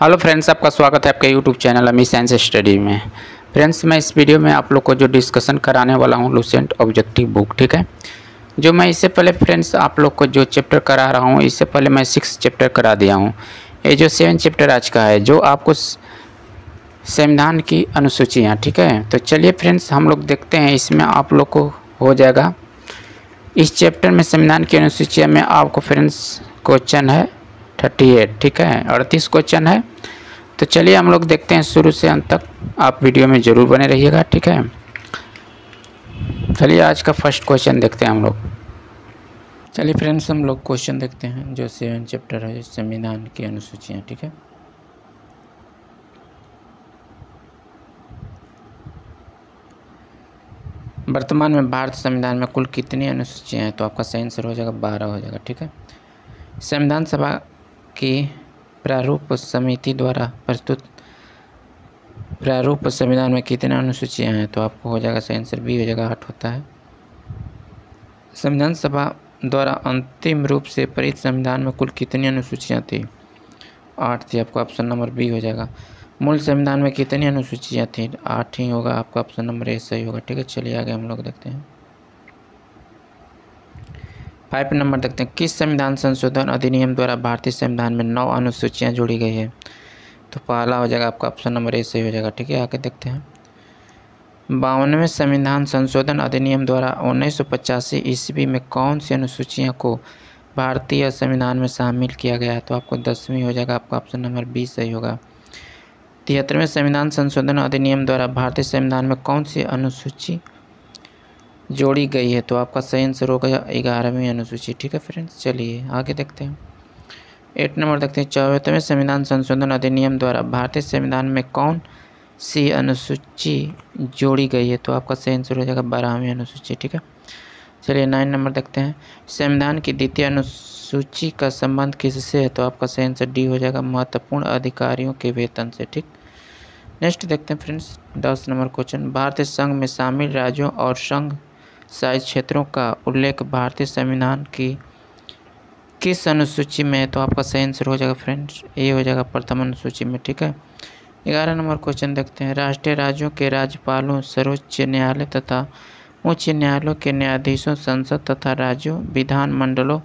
Hello friends, आपका स्वागत है आपके यूट्यूब चैनल अमी साइंस स्टडी में। फ्रेंड्स, मैं इस वीडियो में आप लोग को जो डिस्कशन कराने वाला हूँ लुसेंट ऑब्जेक्टिव बुक, ठीक है। जो मैं इससे पहले फ्रेंड्स आप लोग को जो चैप्टर करा रहा हूँ, इससे पहले मैं 6 चैप्टर करा दिया हूँ। ये जो 7 चैप्टर आज का है, जो आपको संविधान की अनुसूचियाँ, ठीक है। तो चलिए फ्रेंड्स, हम लोग देखते हैं इसमें आप लोग को हो जाएगा। इस चैप्टर में संविधान की अनुसूचिया में आपको फ्रेंड्स क्वेश्चन है 38, ठीक है, 38 क्वेश्चन है। तो चलिए हम लोग देखते हैं शुरू से अंत तक, आप वीडियो में ज़रूर बने रहिएगा, ठीक है। चलिए आज का फर्स्ट क्वेश्चन देखते हैं हम लोग। चलिए फ्रेंड्स, हम लोग क्वेश्चन देखते हैं जो 7 चैप्टर है संविधान की अनुसूचियाँ, ठीक है। वर्तमान में भारत संविधान में कुल कितनी अनुसूचियाँ हैं? तो आपका सही आंसर हो जाएगा 12 हो जाएगा, ठीक है। संविधान सभा की प्रारूप समिति द्वारा प्रस्तुत प्रारूप संविधान में कितने अनुसूचियाँ हैं? तो आपको हो जाएगा सही आंसर बी हो जाएगा, 8 होता है। संविधान सभा द्वारा अंतिम रूप से पारित संविधान में कुल कितनी अनुसूचियाँ थी? 8 थी, आपका ऑप्शन नंबर बी हो जाएगा। मूल संविधान में कितनी अनुसूचियाँ थी? 8 ही होगा, आपका ऑप्शन नंबर ए सही होगा, ठीक है। चलिए आगे हम लोग देखते हैं। 5 नंबर देखते हैं। किस संविधान संशोधन अधिनियम द्वारा भारतीय संविधान में 9 अनुसूचियाँ जोड़ी गई है? तो पहला हो जाएगा, आपका ऑप्शन नंबर ए सही हो जाएगा, ठीक है। आगे देखते हैं। 52वें संविधान संशोधन अधिनियम द्वारा 1985 ईस्वी में कौन सी अनुसूचियों को भारतीय संविधान में शामिल किया गया है? तो आपको 10वीं हो जाएगा, आपका ऑप्शन नंबर बी सही होगा। 73वें संविधान संशोधन अधिनियम द्वारा भारतीय संविधान में कौन सी अनुसूची जोड़ी गई है? तो आपका सही आंसर होगा 11वीं अनुसूची, ठीक है फ्रेंड्स। चलिए आगे देखते हैं। 8 नंबर देखते हैं। 74वें संविधान संशोधन अधिनियम द्वारा भारतीय संविधान में कौन सी अनुसूची जोड़ी गई है? तो आपका सही आंसर हो जाएगा 12वीं अनुसूची, ठीक है। चलिए 9 नंबर देखते हैं। संविधान की द्वितीय अनुसूची का संबंध किससे है? तो आपका सही आंसर डी हो जाएगा, महत्वपूर्ण अधिकारियों के वेतन से, ठीक। नेक्स्ट देखते हैं फ्रेंड्स 10 नंबर क्वेश्चन। भारतीय संघ में शामिल राज्यों और संघ शासित क्षेत्रों का उल्लेख भारतीय संविधान की किस अनुसूची में है? तो आपका सही आंसर हो जाएगा फ्रेंड्स ए हो जाएगा, प्रथम अनुसूची में, ठीक है। 11 नंबर क्वेश्चन देखते हैं। राष्ट्रीय राज्यों के राज्यपालों, सर्वोच्च न्यायालय तथा उच्च न्यायालयों के न्यायाधीशों, संसद तथा राज्यों विधान मंडलों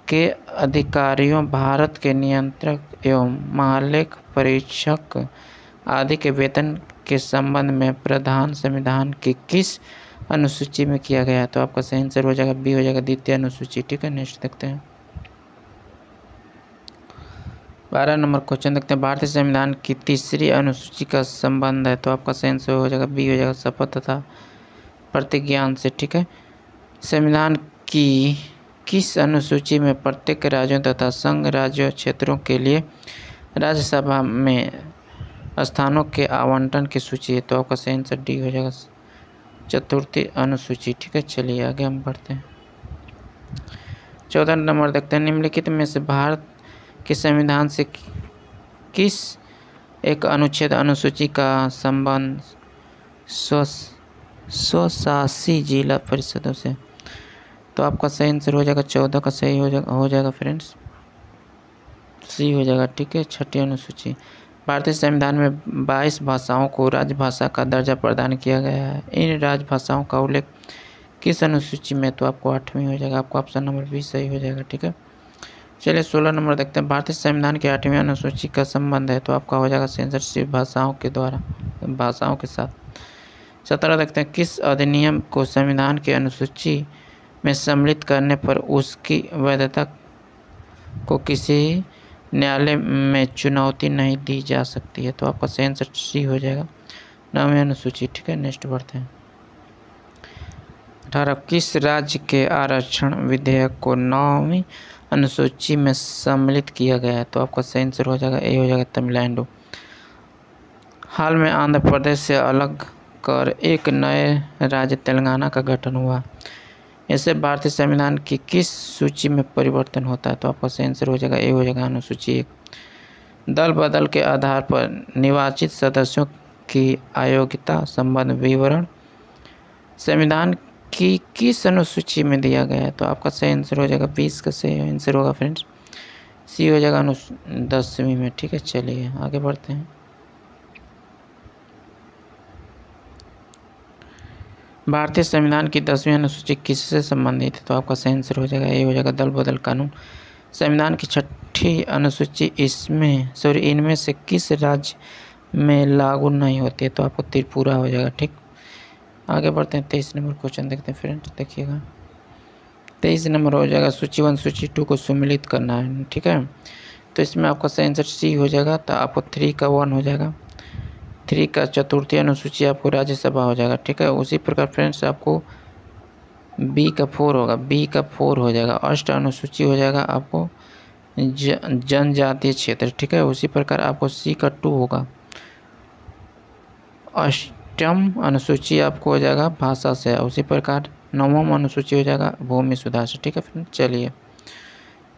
के अधिकारियों, भारत के नियंत्रक एवं महालेख परीक्षक आदि के वेतन के संबंध में प्रावधान संविधान की किस अनुसूची में किया गया है? तो आपका सही आंसर हो जाएगा बी हो जाएगा, द्वितीय अनुसूची, ठीक है। नेक्स्ट देखते हैं। 12 नंबर क्वेश्चन देखते हैं। भारतीय संविधान की तीसरी अनुसूची का संबंध है? तो आपका सही आंसर हो जाएगा बी हो जाएगा, शपथ तथा प्रतिज्ञान से, ठीक है। संविधान की किस अनुसूची में प्रत्येक राज्यों तथा संघ राज्य क्षेत्रों के लिए राज्यसभा में स्थानों के आवंटन की सूची है? तो आपका सही आंसर डी हो जाएगा, चतुर्थी अनुसूची, ठीक है। चलिए आगे हम बढ़ते हैं। 14 नंबर देखते हैं। निम्नलिखित में से भारत के संविधान से किस एक अनुच्छेद अनुसूची का संबंध स्वशासी जिला परिषदों से? तो आपका सही आंसर हो जाएगा 14 का सही हो जाएगा फ्रेंड्स, सी हो जाएगा, ठीक है। छठी अनुसूची। भारतीय संविधान में 22 भाषाओं को राजभाषा का दर्जा प्रदान किया गया है। इन राजभाषाओं का उल्लेख किस अनुसूची में? तो आपको 8वीं हो जाएगा, आपका ऑप्शन नंबर बी सही हो जाएगा, ठीक है। चलिए 16 नंबर देखते हैं। भारतीय संविधान की 8वीं अनुसूची का संबंध है? तो आपका हो जाएगा सेंसरशिप भाषाओं के साथ। 17 देखते हैं। किस अधिनियम को संविधान की अनुसूची में सम्मिलित करने पर उसकी वैधता को किसी न्यायालय में चुनौती नहीं दी जा सकती है? तो आपका सही आंसर सी हो जाएगा, 9वीं अनुसूची, ठीक है। नेक्स्ट बढ़ते हैं। 18 किस राज्य के आरक्षण विधेयक को 9वीं अनुसूची में सम्मिलित किया गया है? तो आपका सही आंसर हो जाएगा ए हो जाएगा, तमिलनाडु। हाल में आंध्र प्रदेश से अलग कर एक नए राज्य तेलंगाना का गठन हुआ। इससे भारतीय संविधान की किस सूची में परिवर्तन होता है? तो आपका सही आंसर हो जाएगा ए हो जाएगा, अनुसूची 1। दल बदल के आधार पर निर्वाचित सदस्यों की अयोग्यता संबंध विवरण संविधान की किस अनुसूची में दिया गया है? तो आपका सही आंसर हो जाएगा 20 का सही आंसर होगा फ्रेंड्स सी हो जाएगा 10वीं में। ठीक है, चलिए आगे बढ़ते हैं। भारतीय संविधान की 10वीं अनुसूची किससे संबंधित है? तो आपका सही आंसर हो जाएगा, ये हो जाएगा दल बदल कानून। संविधान की 6ठी अनुसूची इनमें से किस राज्य में लागू नहीं होती है? तो आपको त्रिपुरा हो जाएगा। ठीक, आगे बढ़ते हैं। 23 नंबर क्वेश्चन देखते हैं फ्रेंड्स, देखिएगा 23 नंबर हो जाएगा सूची 1 सूची 2 को सम्मिलित करना है। ठीक है, तो इसमें आपका सही आंसर सी हो जाएगा, तो आपको 3 का 1 हो जाएगा। 3 का चतुर्थी अनुसूची आपको राज्यसभा हो जाएगा। ठीक है, उसी प्रकार फ्रेंड्स आपको बी का 4 होगा, बी का 4 हो जाएगा। अष्ट अनुसूची हो जाएगा आपको जनजातीय क्षेत्र। ठीक है, उसी प्रकार आपको सी का 2 होगा। अष्टम अनुसूची आपको हो जाएगा भाषा से, उसी प्रकार 9वां अनुसूची हो जाएगा भूमि सुधार से। ठीक है फ्रेंड, चलिए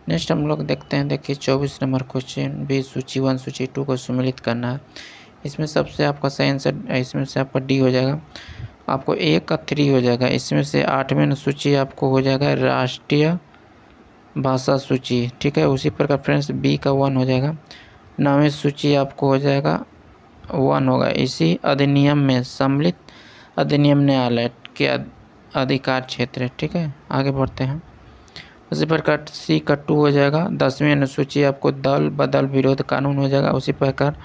नेक्स्ट हम लोग देखते हैं। देखिए 24 नंबर क्वेश्चन, बी सूची 1 सूची 2 को सम्मिलित करना है। इसमें सबसे आपका सही आंसर, इसमें से आपका डी हो जाएगा, आपको ए का 3 हो जाएगा। इसमें से 8वीं अनुसूची आपको हो जाएगा राष्ट्रीय भाषा सूची। ठीक है, उसी प्रकार फ्रेंड्स बी का 1 हो जाएगा। 9वीं सूची आपको हो जाएगा 1 होगा। इसी अधिनियम में सम्मिलित अधिनियम न्यायालय के अधिकार क्षेत्र। ठीक है, आगे बढ़ते हैं। उसी प्रकार सी का 2 हो जाएगा। 10वीं अनुसूची आपको दल बदल विरोध कानून हो जाएगा। उसी प्रकार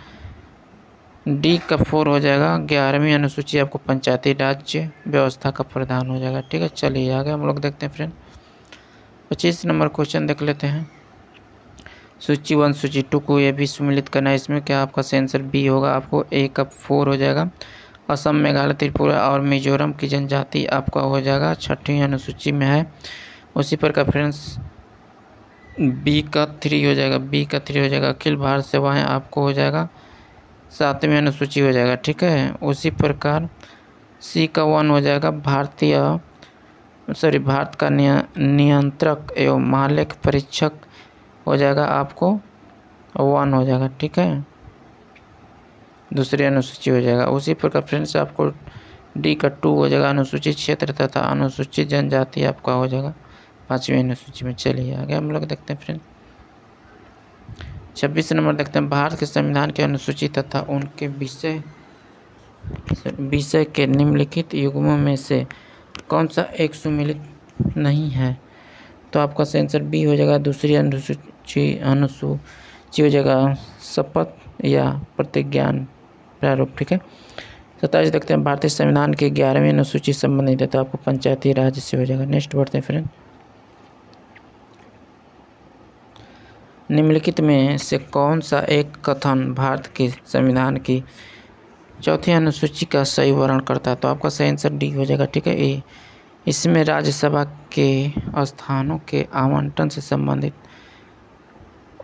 डी का 4 हो जाएगा। 11वीं अनुसूची आपको पंचायती राज्य व्यवस्था का प्रधान हो जाएगा। ठीक है, चलिए आगे हम लोग देखते हैं फ्रेंड। 25 नंबर क्वेश्चन देख लेते हैं। सूची 1 सूची 2 को ये भी सम्मिलित करना है। इसमें क्या आपका आंसर बी होगा, आपको ए का 4 हो जाएगा। असम, मेघालय, त्रिपुरा और मिजोरम की जनजाति आपका हो जाएगा 6ठी अनुसूची में है। उसी प्रकार फ्रेंड्स बी का 3 हो जाएगा, बी का 3 हो जाएगा। अखिल भारत सेवाएं आपको हो जाएगा 7वीं अनुसूची हो जाएगा। ठीक है, उसी प्रकार सी का 1 हो जाएगा। भारत का नियंत्रक एवं महालेख परीक्षक हो जाएगा आपको 1 हो जाएगा। ठीक है, दूसरी अनुसूची हो जाएगा। उसी प्रकार फ्रेंड्स आपको डी का 2 हो जाएगा। अनुसूचित क्षेत्र तथा अनुसूचित जनजाति आपका हो जाएगा 5वीं अनुसूची में। चलिए आगे हम लोग देखते हैं फ्रेंड। 26 नंबर देखते हैं। भारत के संविधान के अनुसूची तथा उनके विषय के निम्नलिखित युग्मों में से कौन सा एक सम्मिलित नहीं है? तो आपका आंसर बी हो जाएगा। दूसरी अनुसूची हो जाएगा शपथ या प्रतिज्ञान प्रारूप। ठीक है, 27 देखते हैं। भारतीय संविधान की 11वीं अनुसूची संबंधित है, तो आपको पंचायती राज से हो जाएगा। नेक्स्ट बढ़ते हैं फ्रेंड। निम्नलिखित में से कौन सा एक कथन भारत के संविधान की 4थी अनुसूची का सही वर्णन करता है? तो आपका सही आंसर डी हो जाएगा। ठीक है, इसमें राज्यसभा के स्थानों के आवंटन से संबंधित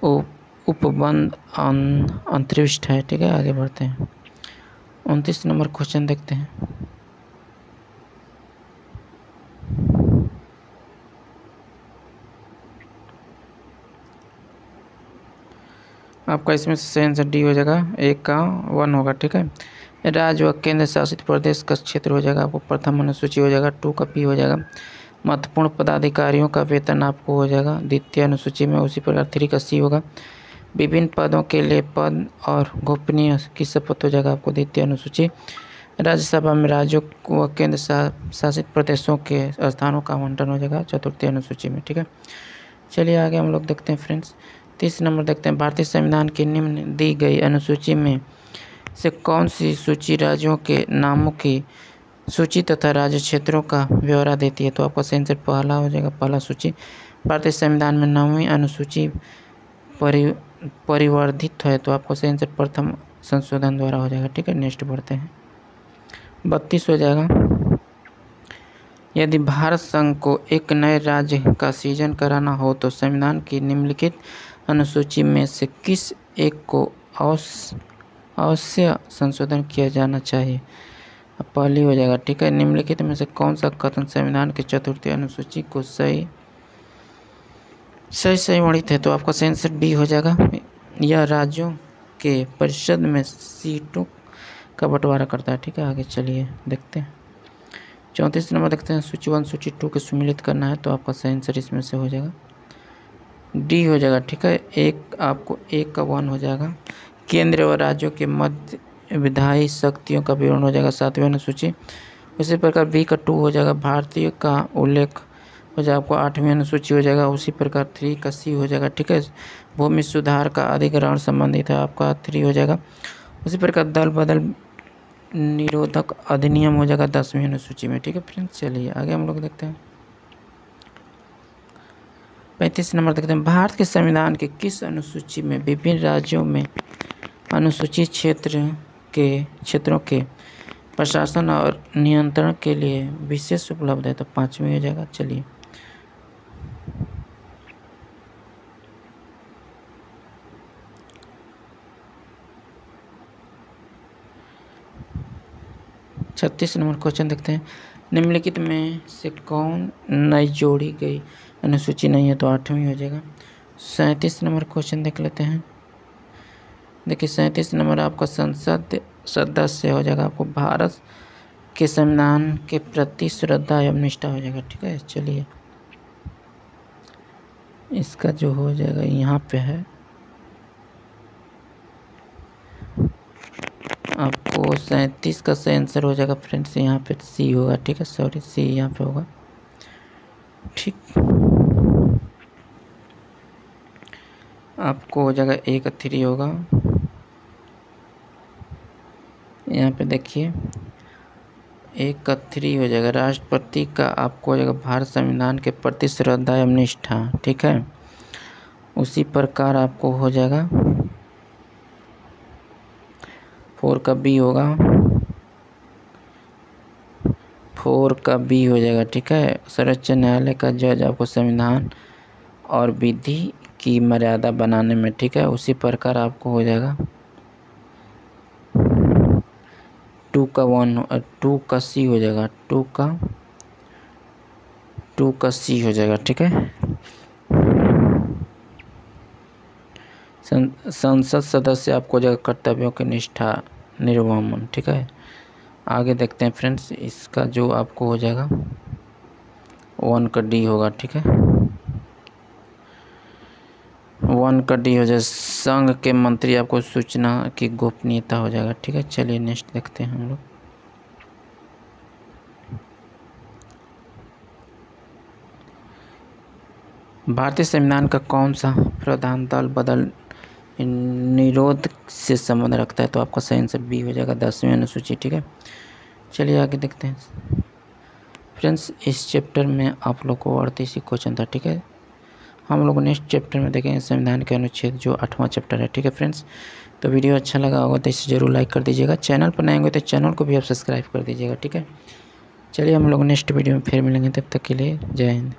उपबंध अंतर्निहित है। ठीक है, आगे बढ़ते हैं। 29 नंबर क्वेश्चन देखते हैं। आपका इसमें से सही आंसर डी हो जाएगा, एक का 1 होगा। ठीक है, राज्य व केंद्र शासित प्रदेश का क्षेत्र हो जाएगा आपको प्रथम अनुसूची हो जाएगा। 2 का पी हो जाएगा। महत्वपूर्ण पदाधिकारियों का वेतन आपको हो जाएगा द्वितीय अनुसूची में। उसी प्रकार 3 का सी होगा। विभिन्न पदों के लिए पद और गोपनीय की शपथ हो जाएगा आपको द्वितीय अनुसूची। राज्यसभा में राज्यों व केंद्र शासित प्रदेशों के स्थानों का आवंटन हो जाएगा चतुर्थी अनुसूची में। ठीक है, चलिए आगे हम लोग देखते हैं फ्रेंड्स। 30 नंबर देखते हैं। भारतीय संविधान की निम्न दी गई अनुसूची में से कौन सी सूची राज्यों के नामों की सूची तथा राज्य क्षेत्रों का ब्यौरा देती है? तो आपका आंसर पहला हो जाएगा, पहला सूची। भारतीय संविधान में 9वीं अनुसूची परिवर्धित है, तो आपको आंसर प्रथम संशोधन द्वारा हो जाएगा। ठीक है, नेक्स्ट बढ़ते हैं। 32 हो जाएगा। यदि भारत संघ को एक नए राज्य का सृजन कराना हो तो संविधान की निम्नलिखित अनुसूची में से किस एक को अवश्य संशोधन किया जाना चाहिए? पहली हो जाएगा। ठीक है, निम्नलिखित में से कौन सा कथन संविधान की चतुर्थी अनुसूची को सही वर्णित है? तो आपका आंसर डी हो जाएगा। यह राज्यों के परिषद में सीटों का बंटवारा करता है। ठीक है, आगे चलिए देखते हैं। 34 नंबर देखते हैं। सूची 1 सूची 2 के सम्मिलित करना है, तो आपका सही आंसर इसमें से हो जाएगा डी हो जाएगा, ठीक है। एक आपको एक का 1 हो जाएगा। केंद्र और राज्यों के मध्य विधायी शक्तियों का विवरण हो जाएगा 7वीं अनुसूची। उसी प्रकार बी का 2 हो जाएगा, भारतीय का उल्लेख हो जाएगा आपको 8वीं अनुसूची हो जाएगा। उसी प्रकार 3 का सी हो जाएगा, ठीक है। भूमि सुधार का अधिग्रहण संबंधित है आपका 3 हो जाएगा। उसी प्रकार दल बदल निरोधक अधिनियम हो जाएगा 10वीं अनुसूची में, ठीक है फ्रेंड्स। चलिए आगे हम लोग देखते हैं 35 नंबर देखते हैं। भारत के संविधान के किस अनुसूची में विभिन्न राज्यों में अनुसूचित क्षेत्रों के प्रशासन और नियंत्रण के लिए विशेष उपलब्ध है? तो 5वीं हो जाएगा। चलिए 36 नंबर क्वेश्चन देखते हैं। निम्नलिखित में से कौन नई जोड़ी गई अनुसूची नहीं है? तो 8वीं हो जाएगा। 37 नंबर क्वेश्चन देख लेते हैं। देखिए 37 नंबर आपका संसद सदस्य हो जाएगा आपको भारत के संविधान के प्रति श्रद्धा एवं निष्ठा हो जाएगा, ठीक है। चलिए इसका जो हो जाएगा यहाँ पे है आपको 37 का सही आंसर हो जाएगा फ्रेंड्स, यहाँ पे सी होगा, ठीक है। सॉरी सी यहाँ पे होगा, ठीक। आपको हो जाएगा 1 का 3 होगा। यहाँ पे देखिए 1 का 3 हो जाएगा। राष्ट्रपति का आपको हो जाएगा भारत संविधान के प्रति श्रद्धा एवं निष्ठा, ठीक है। उसी प्रकार आपको हो जाएगा 4 का बी होगा, 4 का बी हो जाएगा, ठीक है। सर्वोच्च न्यायालय का जज आपको संविधान और विधि की मर्यादा बनाने में, ठीक है। उसी प्रकार आपको हो जाएगा 2 का 1 और 2 का सी हो जाएगा, 2 का सी हो जाएगा, ठीक है। संसद सदस्य आपको हो जाएगा कर्तव्यों की निष्ठा निर्वहन, ठीक है। आगे देखते हैं फ्रेंड्स, इसका जो आपको हो जाएगा 1 का डी होगा, ठीक है। 1 का डी हो जाए। संघ के मंत्री आपको सूचना की गोपनीयता हो जाएगा, ठीक है। चलिए नेक्स्ट देखते हैं हम लोग। भारतीय संविधान का कौन सा प्रावधान दल बदल निरोध से संबंध रखता है? तो आपका सही आंसर बी हो जाएगा 10वीं अनुसूची, ठीक है। चलिए आगे देखते हैं फ्रेंड्स। इस चैप्टर में आप लोग को 38 क्वेश्चन था, ठीक है। हम लोग नेक्स्ट चैप्टर में देखेंगे संविधान के अनुच्छेद जो 8वां चैप्टर है, ठीक है फ्रेंड्स। तो वीडियो अच्छा लगा होगा तो इसे ज़रूर लाइक कर दीजिएगा। चैनल पर नए होंगे तो चैनल को भी आप सब्सक्राइब कर दीजिएगा, ठीक है। चलिए हम लोग नेक्स्ट वीडियो में फिर मिलेंगे, तब तक के लिए जय हिंद।